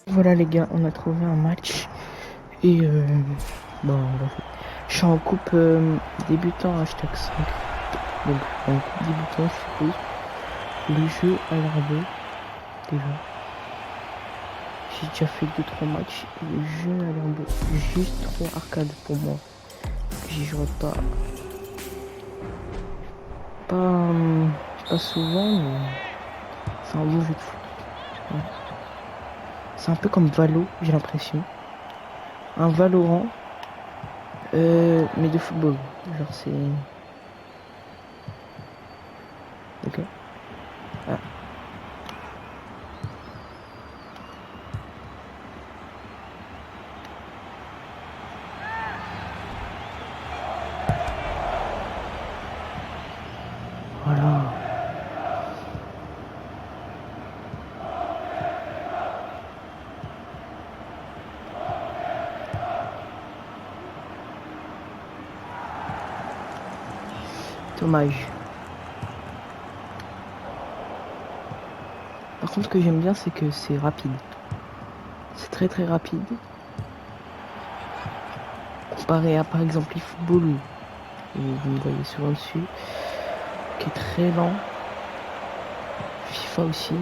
Voilà les gars, on a trouvé un match et bon, on va faire. Je suis en coupe débutant hashtag 5. Donc en coupe débutant je suppose. Le jeu a l'air beau déjà. J'ai déjà fait 2-3 matchs et le jeu a l'air beau. Juste trop arcade pour moi. J'y jouerai pas souvent, mais c'est un bon jeu de foot. Ouais. C'est un peu comme Valo, j'ai l'impression. Un Valorant, mais de football. Genre c'est. Ok. Ah. Voilà. Dommage. Par contre, ce que j'aime bien, c'est que c'est rapide. C'est très très rapide. Comparé à par exemple eFootball, où vous me voyez souvent dessus, qui est très lent. FIFA aussi,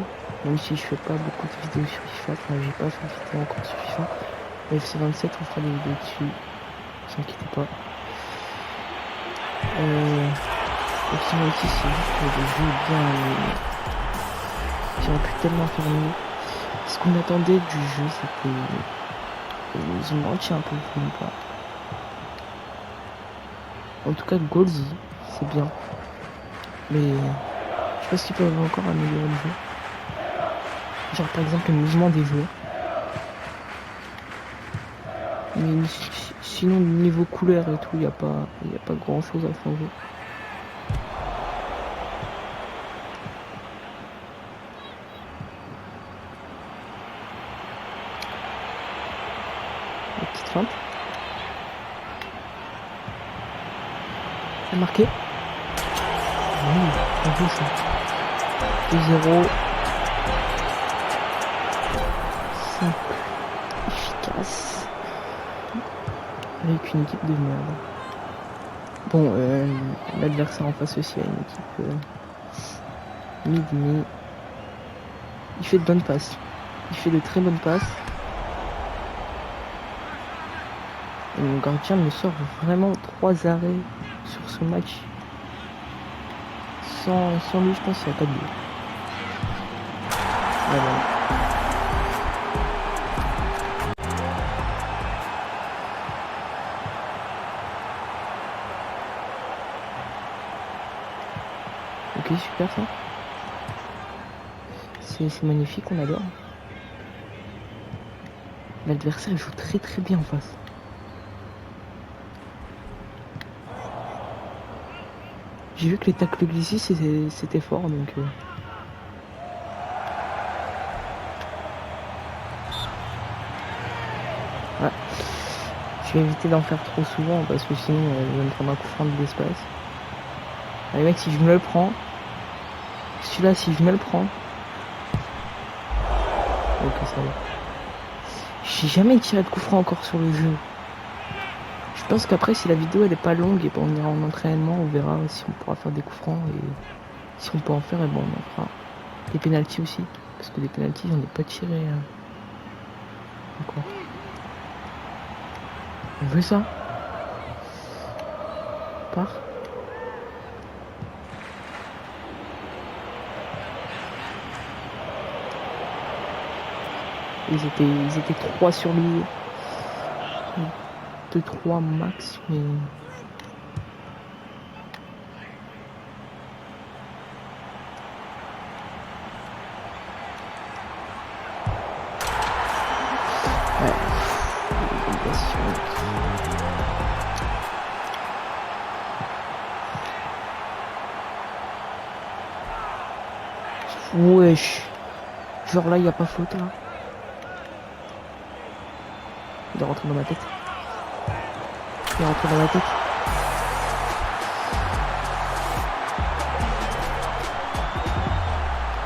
même si je fais pas beaucoup de vidéos sur FIFA, enfin j'ai pas fait de vidéo encore sur FIFA. Mais FC 27, on fera des vidéos dessus, ne vous inquiétez pas. FC 26, c'est juste que le jeu est bien, j'aurais pu tellement faire mieux. Ce qu'on attendait du jeu, c'était. Ils ont menti un peu, je ne pas. En tout cas, Goalsy, c'est bien. Mais je pense qu'ils peuvent encore améliorer le jeu. Genre par exemple le mouvement des joueurs. Mais sinon niveau couleur et tout, il n'y a pas grand chose à changer. La petite feinte. C'est marqué. Oui, on joue ça. 2-0. Simple. Efficace. Avec une équipe de merde. Bon, l'adversaire en face aussi a une équipe mid, mais il fait de bonnes passes. Il fait de très bonnes passes. Et mon gardien me sort vraiment 3 arrêts sur ce match. Sans lui, je pense qu'il n'y a pas de but. Voilà. Ok, super ça. C'est magnifique, on adore. L'adversaire joue très très bien en face. J'ai vu que les tacles glissés c'était fort, donc ouais. Je vais éviter d'en faire trop souvent parce que sinon je vais me prendre un coup franc de l'espace. Allez mec, si je me le prends, celui-là si je me le prends, ok ça va. J'ai jamais tiré de coup franc encore sur le jeu. Je pense qu'après si la vidéo elle est pas longue et ben on ira en entraînement, on verra si on pourra faire des coups francs et si on peut en faire et bon on en fera. Des pénaltys aussi, parce que des pénaltys j'en ai pas tiré encore. On veut ça. Part. Ils étaient 3 sur lui. 2-3 max, mais. Ouais. Wesh. Genre là, il n'y a pas faute là. Il est rentré dans ma tête. Il est rentré dans ma tête.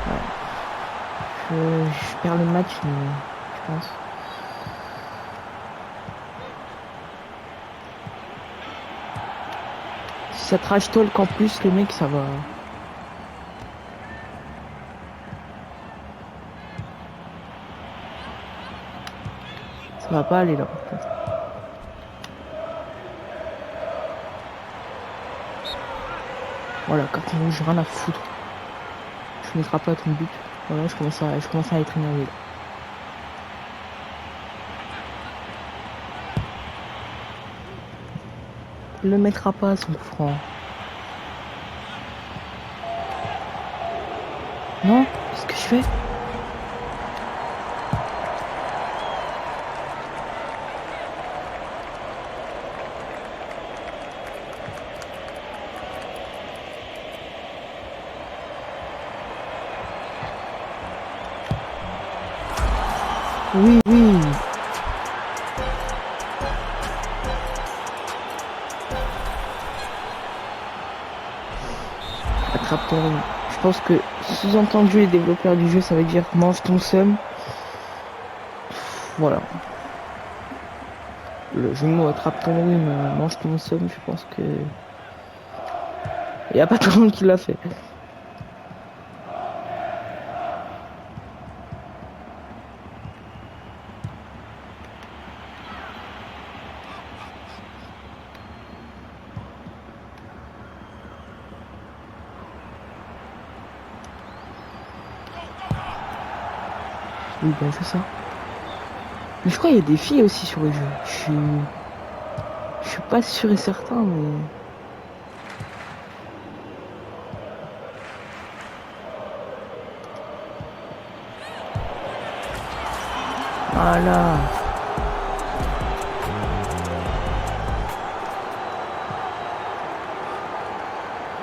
Ouais. Je perds le match, mais je pense. Si ça trash talk en plus, le mec, ça va. Ça va pas aller là, par contre. Voilà, carton rouge, rien à foutre. Je ne mettrai pas à ton but. Voilà, je commence à être énervé. Il le mettra pas son coup franc. Non, qu'est-ce que je fais? Oui, oui. Attrape ton rythme. Je pense que sous-entendu les développeurs du jeu, ça veut dire mange ton seum. Voilà. Le jeu de mots attrape ton rhume, mange ton seum, je pense que il n'y a pas tout le monde qui l'a fait. Oui, ben c'est ça. Mais je crois qu'il y a des filles aussi sur le jeu. Je suis pas sûr et certain, mais voilà.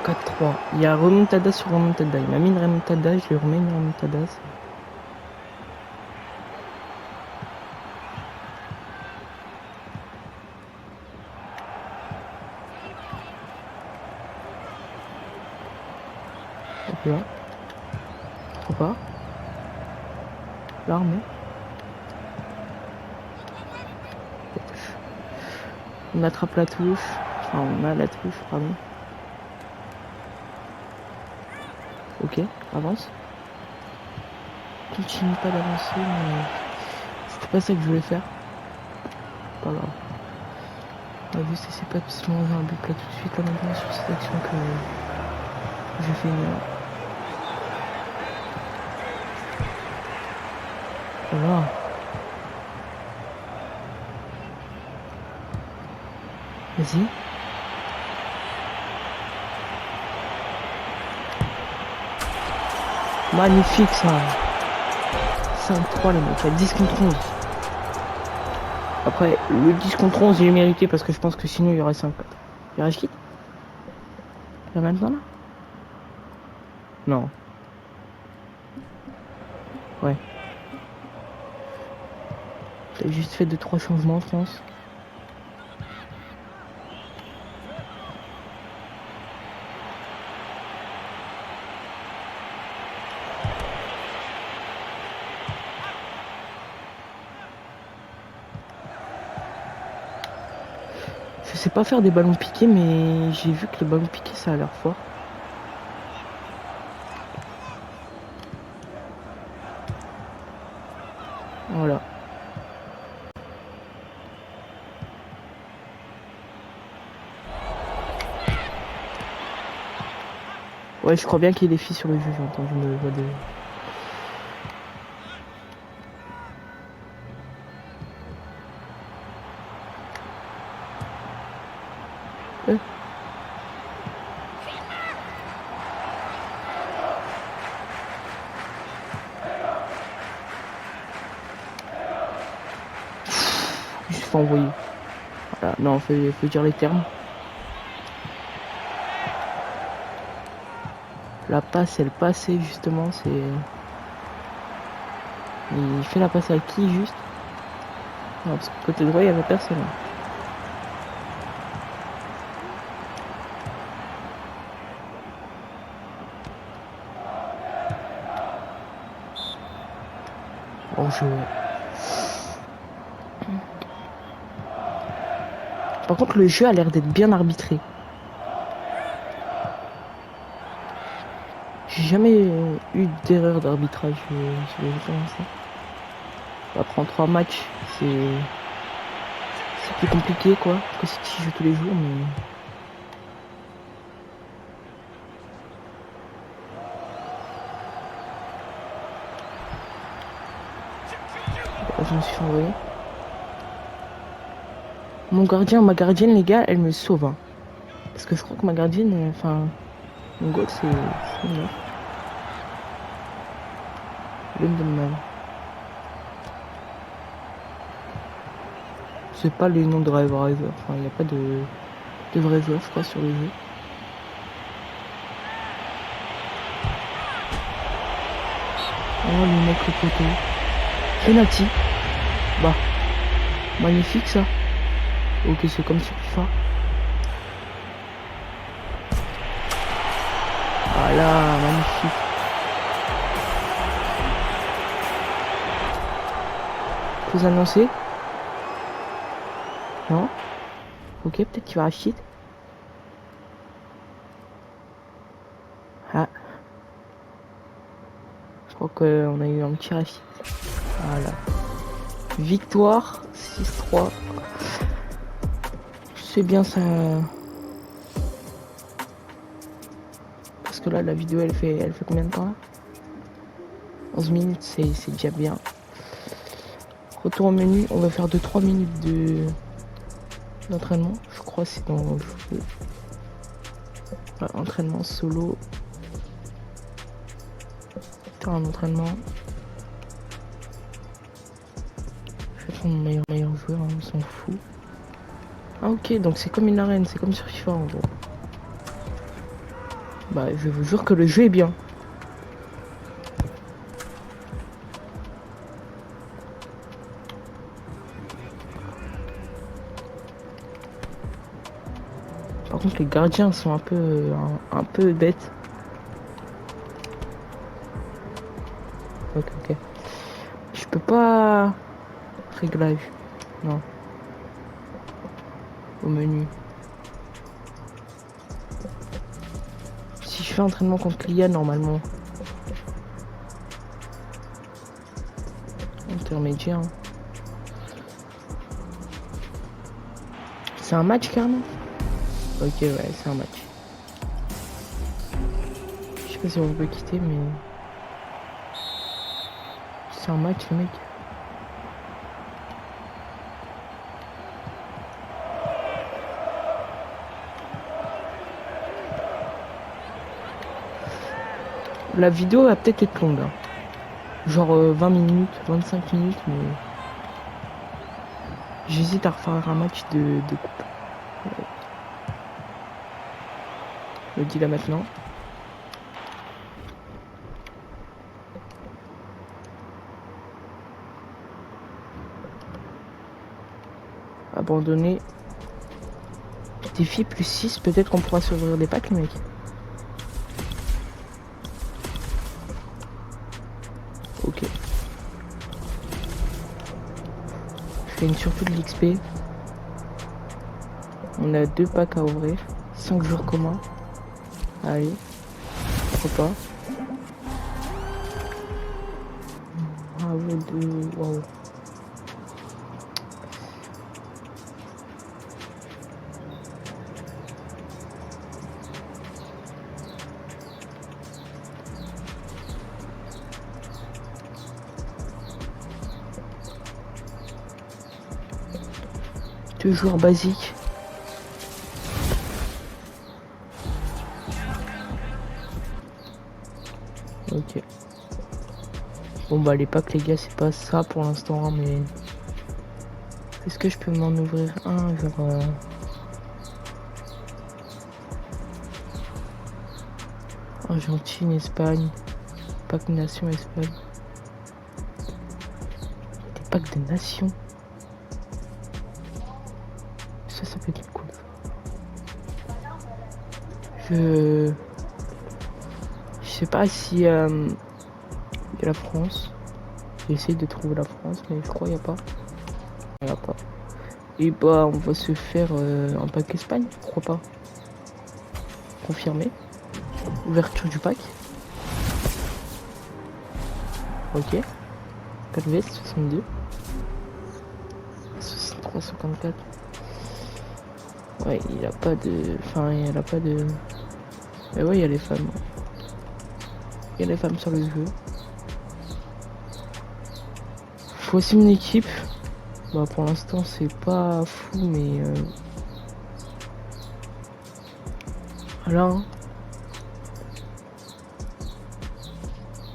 4-3. Il y a remontada sur remontada. Il m'a mis une remontada, je lui remets une remontada. Hop là. Trop pas. L'armée. On attrape la touche. Enfin, on a la touche, pardon. Ok, avance. Continue pas d'avancer, mais c'était pas ça que je voulais faire. Pas grave. On a vu si c'est pas de se manger un but là tout de suite là maintenant sur cette action que j'ai fait une erreur. Voilà. Vas-y. Magnifique ça. 5-3 les mecs, il y a 10 contre 11. Après, le 10 contre 11 il est mérité parce que je pense que sinon il y aurait 5-4. Il reste qui? Là maintenant là? Non. Ouais. J'ai juste fait 2-3 changements je pense. Je sais pas faire des ballons piqués mais j'ai vu que les ballons piqués ça a l'air fort. Voilà. Ouais, je crois bien qu'il y a des filles sur le jeu, j'ai entendu une voix de... Je me suis fait envoyer. Voilà. Non, faut dire les termes. La passe, elle passait justement, c'est... Il fait la passe à qui juste? Non, parce que côté droit, il y avait personne. En jeu. Par contre, le jeu a l'air d'être bien arbitré. J'ai jamais eu d'erreur d'arbitrage sur les jeux comme ça. Après, en 3 matchs, c'est plus compliqué, quoi, que si tu joues tous les jours, mais... Je me suis fait envoyer. Mon gardien, ma gardienne, les gars, elle me sauve. Hein. Parce que je crois que ma gardienne, enfin, mon goal, c'est une meuf. L'une de mal. C'est pas les noms de vrais joueurs. Enfin, il n'y a pas de vrais joueurs, je crois, sur le jeu. Oh, le mec, le poteau. Penalty. Bah, magnifique ça. Ok, c'est comme sur FIFA. Voilà, magnifique. Faut annoncer? Non? Ok, peut-être qu'il va racheter. Ah. Je crois qu'on a eu un petit rachid. Voilà. Victoire 6-3. C'est bien ça. Parce que là, la vidéo, elle fait combien de temps là? 11 minutes, c'est déjà bien. Retour au menu, on va faire 2-3 minutes d'entraînement. Je crois que c'est dans le jeu. Ouais, entraînement solo. Faire un entraînement. Je vais prendre mon meilleur joueur, hein, on s'en fout. Ah ok, donc c'est comme une arène, c'est comme sur FIFA en gros. Bah je vous jure que le jeu est bien. Par contre les gardiens sont un peu bêtes. Ok. Je peux pas... Réglage. Non. Au menu. Si je fais entraînement contre l'IA normalement. Intermédiaire. C'est un match carrément? Ok ouais, c'est un match. Je sais pas si on peut quitter mais... C'est un match le mec. La vidéo va peut-être être longue. Hein. Genre 20 minutes, 25 minutes, mais... J'hésite à refaire un match de coupe. Je le dis là maintenant. Abandonné. Défi plus 6, peut-être qu'on pourra s'ouvrir des packs les mecs. Ok. Je gagne surtout de l'XP. On a 2 packs à ouvrir. 5 jours communs. Allez. Pourquoi pas. Bravo de... Waouh. Toujours basique. Ok. Bon bah les packs les gars c'est pas ça pour l'instant hein, mais... Est-ce que je peux m'en ouvrir un genre... Argentine, Espagne. Pack Nation, Espagne. Des packs de Nation. Ça peut être cool. Je sais pas si... y a la France. J'essaie de trouver la France, mais je crois qu'il n'y a pas. Il n'y a pas. Et bah on va se faire un pack Espagne, pourquoi pas. Confirmé. Ouverture du pack. Ok. 4 vestes, 62. 63, 54. Ouais, il a pas de... Enfin, il a pas de... Mais ouais, il y a les femmes. Il y a les femmes sur le jeu. Voici mon équipe. Bah pour l'instant c'est pas fou mais voilà hein.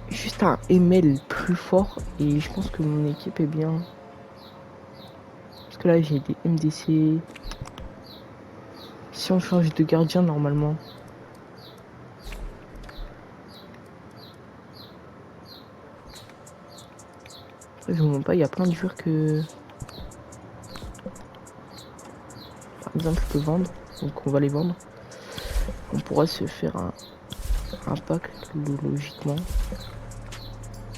Juste un ML plus fort et je pense que mon équipe est bien. Parce que là j'ai des MDC. Si on change de gardien normalement. Après, je vous montre pas, il y a plein de joueurs que... Par exemple je peux vendre. Donc on va les vendre. On pourra se faire un pack logiquement.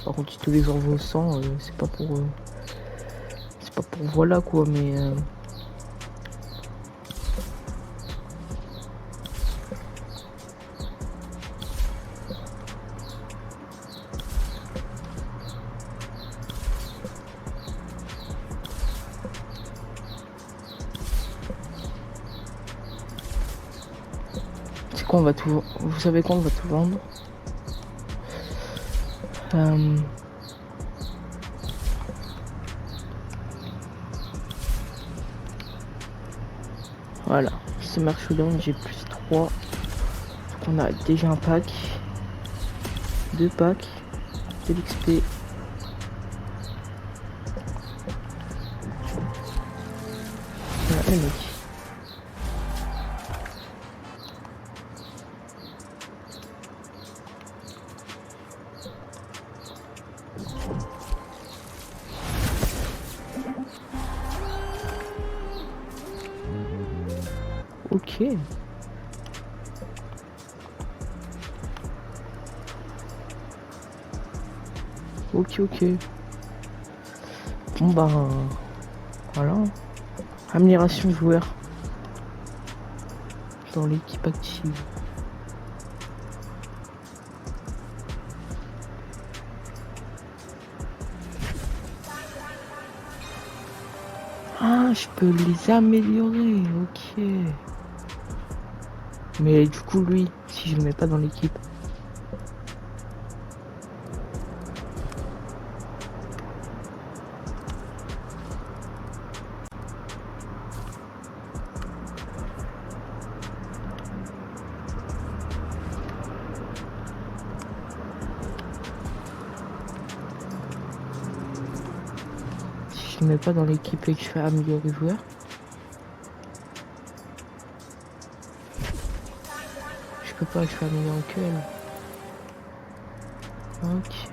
Par contre si tous les joueurs vont au 100, c'est pas pour... c'est pas pour voilà quoi mais... C'est quoi on va tout... Vous savez quoi on va tout vendre. Voilà, c'est Marchouillon, j'ai plus 3. Donc on a déjà un pack. 2 packs. De l'XP. Voilà, les mecs. Ok. Ok. Bon bah voilà. Amélioration joueur dans l'équipe active. Ah, je peux les améliorer. Ok. Mais du coup lui, si je le mets pas dans l'équipe. Si je le mets pas dans l'équipe et que je fais améliorer joueur. Je peux pas, je fais améliorer que elle. Ok.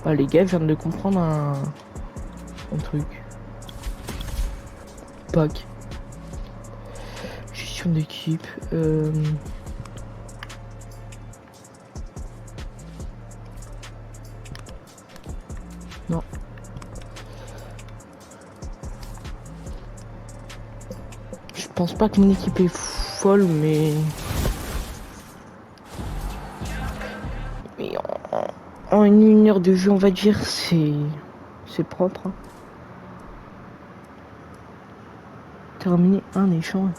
Ah, les gars viennent de comprendre un truc. Pack. Gestion d'équipe. Non. Je pense pas que mon équipe est folle, mais en une heure de jeu, on va dire, c'est propre. Hein. Terminer un échange.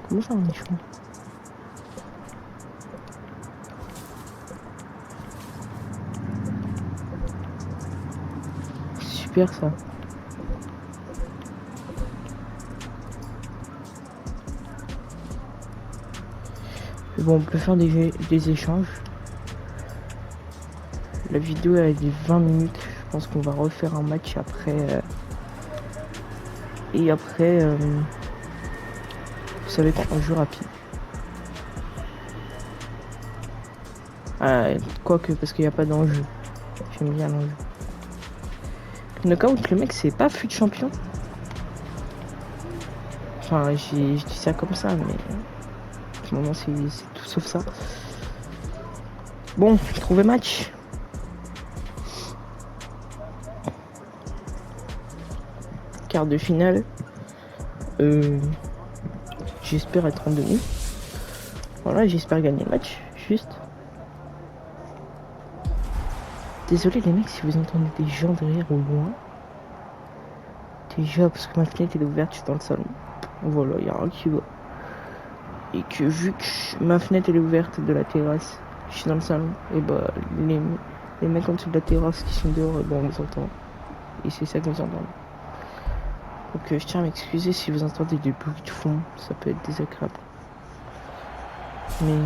Comment ça, un échange? Super ça. Mais bon, on peut faire des échanges. La vidéo elle est de 20 minutes. Je pense qu'on va refaire un match après. Et après, vous savez quoi, un jeu rapide. Quoique, parce qu'il n'y a pas d'enjeu. J'aime bien l'enjeu. Knockout, le mec, c'est pas fut champion. Enfin, je dis ça comme ça, mais en ce moment, c'est tout sauf ça. Bon, trouvé match. quart de finale. J'espère être en demi. Voilà, j'espère gagner le match, juste. Désolé les mecs si vous entendez des gens derrière au loin. Déjà parce que ma fenêtre est ouverte, je suis dans le salon. Voilà, il y a rien qui va. Et que vu que ma fenêtre elle est ouverte de la terrasse, je suis dans le salon, et bah les mecs en dessous de la terrasse qui sont dehors, et bah on les entend. Et c'est ça que nous entendons. Donc je tiens à m'excuser si vous entendez des bruits de fond, ça peut être désagréable. Mais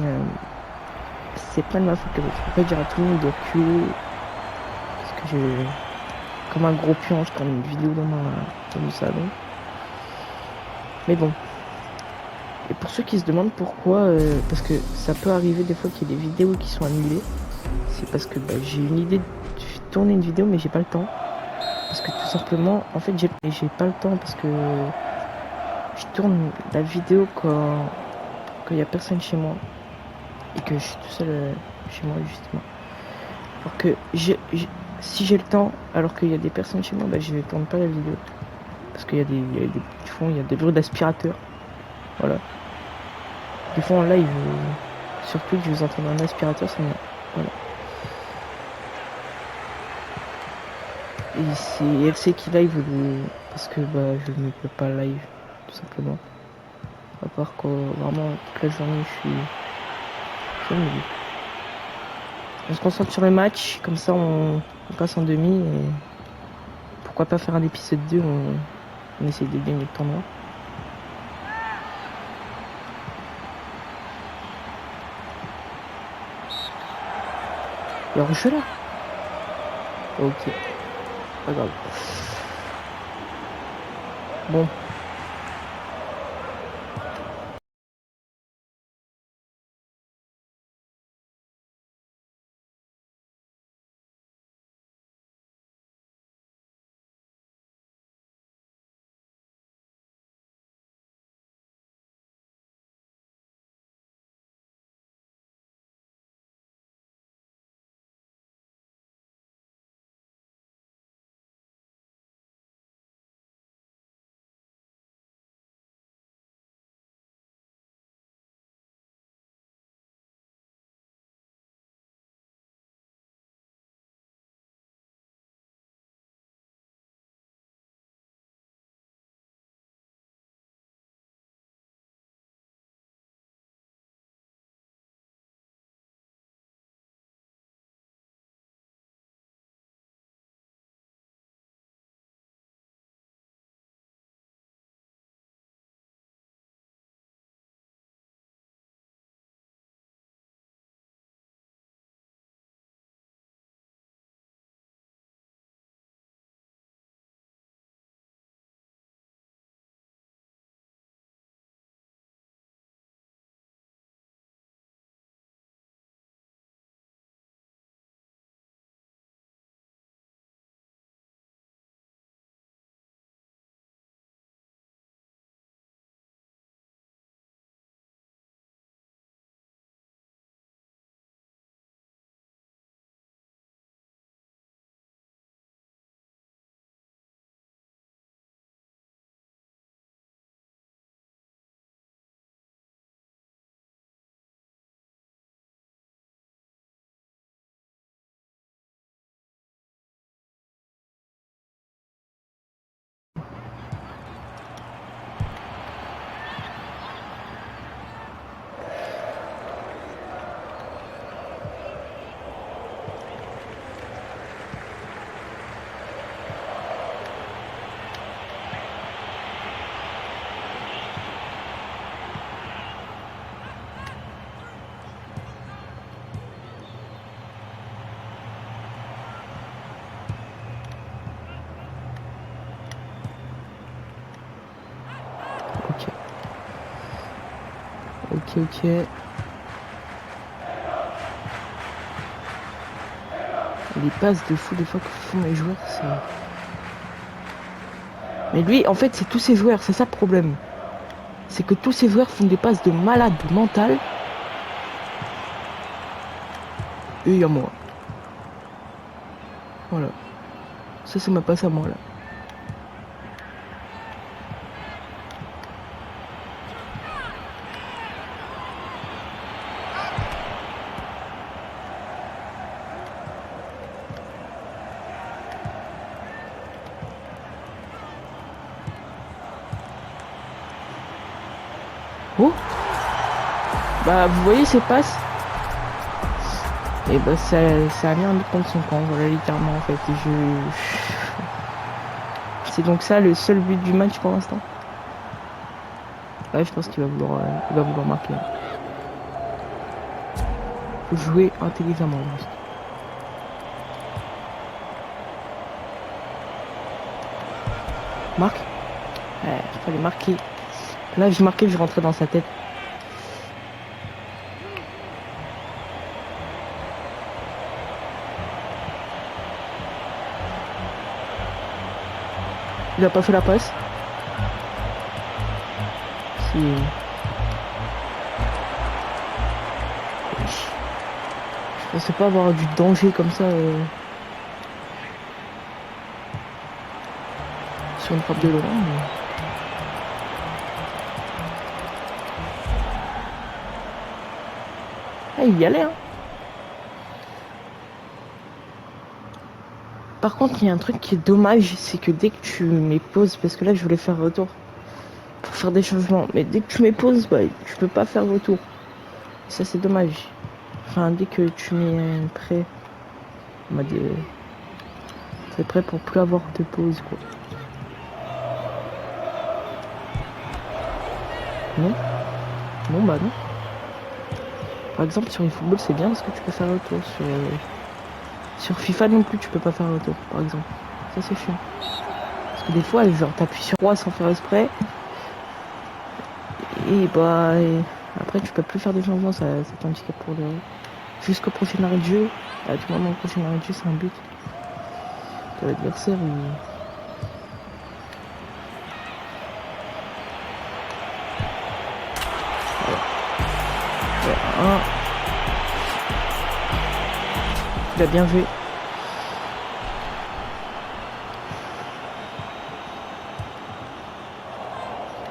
c'est pas de ma faute que l'autre. En fait, dire à tout le monde de reculer. Parce que j'ai. Comme un gros pion, je tourne une vidéo dans mon salon. Mais bon. Et pour ceux qui se demandent pourquoi, parce que ça peut arriver des fois qu'il y ait des vidéos qui sont annulées. C'est parce que bah, j'ai une idée de tourner une vidéo, mais j'ai pas le temps. Parce que tout simplement, en fait, j'ai pas le temps parce que je tourne la vidéo quand il y a personne chez moi. Et que je suis tout seul chez moi, justement. Alors que si j'ai le temps, alors qu'il y a des personnes chez moi, bah, je ne tourne pas la vidéo. Parce qu'il y a des il y a des bruits d'aspirateur. Voilà. Des fois en live, surtout que je vous entends un aspirateur, c'est bien. Voilà. Et c'est LC qui live parce que bah, je ne peux pas live, tout simplement. À part que vraiment toute la journée je suis on se concentre sur le match, comme ça on passe en demi et pourquoi pas faire un épisode 2, on essaie de gagner le tournoi. Il y a Roche là. Ok. Pas grave. Bon. Ok. Les passes de fou des fois que font les joueurs, c'est... Mais lui, en fait, c'est tous ces joueurs, c'est ça le problème. C'est que tous ces joueurs font des passes de malade mental. Et il y a moi. Voilà. Ça, c'est ma passe à moi, là. Oh, bah vous voyez ces passes. Et bah ça a mis un but contre son camp, voilà littéralement en fait. C'est donc ça le seul but du match pour l'instant. Ouais, je pense il va vouloir marquer. Faut jouer intelligemment juste. Marque. Ouais, fallait marquer. Là j'ai marqué, je rentrais dans sa tête. Il a pas fait la passe. Si. Je pensais pas avoir du danger comme ça sur une frappe de loin. Mais... Ah, il y allait, hein. Par contre, il y a un truc qui est dommage, c'est que dès que tu mets pause, parce que là, je voulais faire retour pour faire des changements, mais dès que tu mets pause, bah, tu peux pas faire retour. Ça, c'est dommage. Enfin, dès que tu mets prêt, en mode, t'es prêt pour plus avoir de pause, quoi. Non? Non, bah non. Par exemple, sur eFootball, c'est bien parce que tu peux faire retour. Sur FIFA non plus, tu peux pas faire retour, par exemple. Ça, c'est chiant. Parce que des fois, genre, t'appuies sur roi sans faire exprès. Et bah, après, tu peux plus faire des changements, ça t'handicape pour le. Jusqu'au prochain arrêt de jeu. À tout moment, le prochain arrêt de jeu, c'est un but. De l'adversaire ou. Ouais, il a bien joué.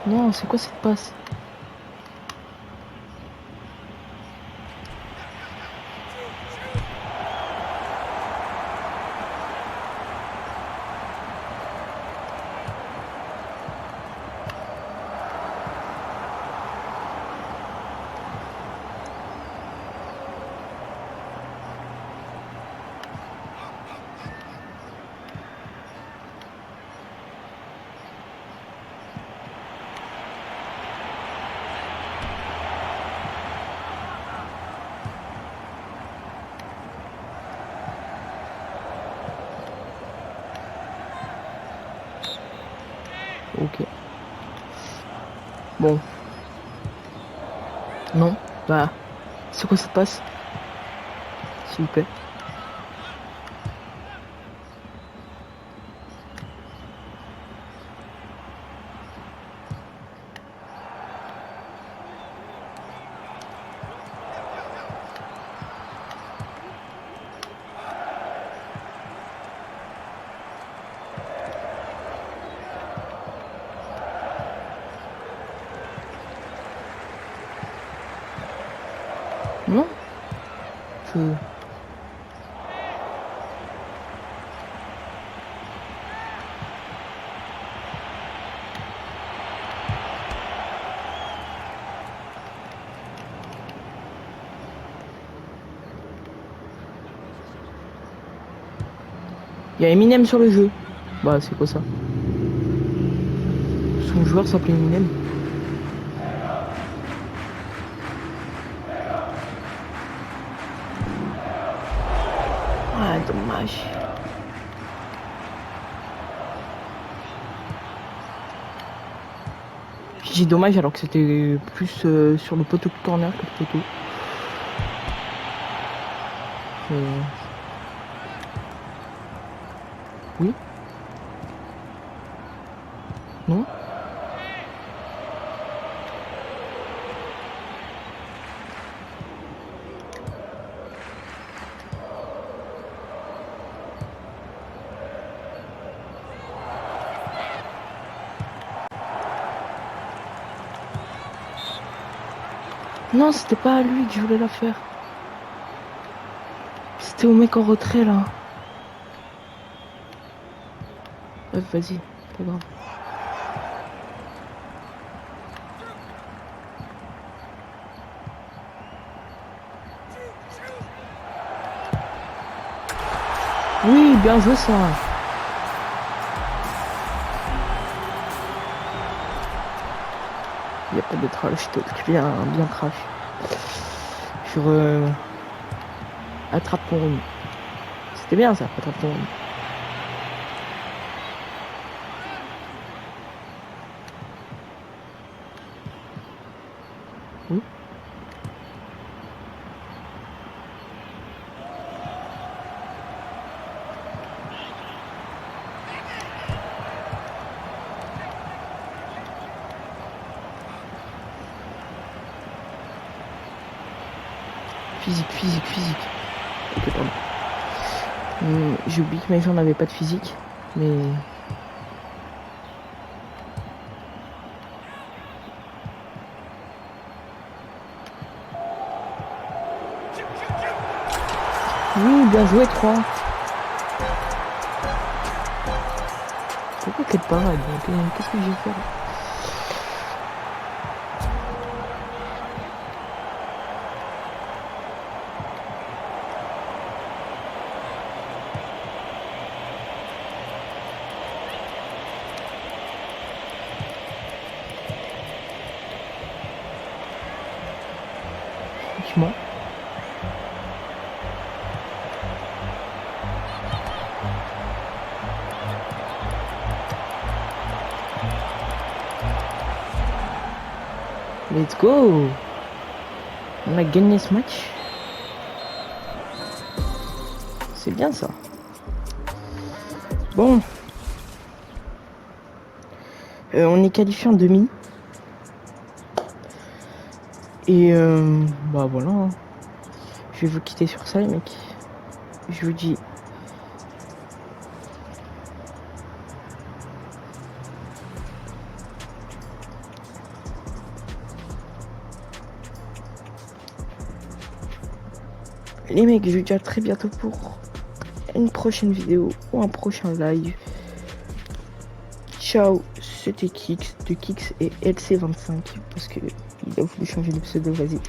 Non, c'est quoi cette passe? Ok. Bon. Non. Bah. C'est quoi cette passe? S'il vous plaît. Non. Je... Il y a Eminem sur le jeu. Bah, c'est quoi ça? Son joueur s'appelait Eminem. Ah, dommage. Je dis dommage alors que c'était plus sur le poteau de corner que le poteau. Oui? Non? Non, c'était pas à lui que je voulais la faire. C'était au mec en retrait là. Bref, vas-y, pas grave. Oui, bien joué ça. Il n'y a pas de trash talk, bien trash. Sur attrape ton rhume. C'était bien ça, attrape ton rhume. Oui. Physique. Ok, pardon. J'ai oublié que mes gens n'avaient pas de physique, mais... Oui, bien joué 3. Pourquoi quelle parade? Qu'est-ce que j'ai fait là? Franchement. Let's go! On a gagné ce match. C'est bien ça. Bon. On est qualifié en demi. Et bah voilà. Hein. Je vais vous quitter sur ça les mecs. Je vous dis... Les mecs, je vous dis à très bientôt pour une prochaine vidéo ou un prochain live. Ciao, c'était Kix de Kix et LC25 parce que il a voulu changer de pseudo, vas-y.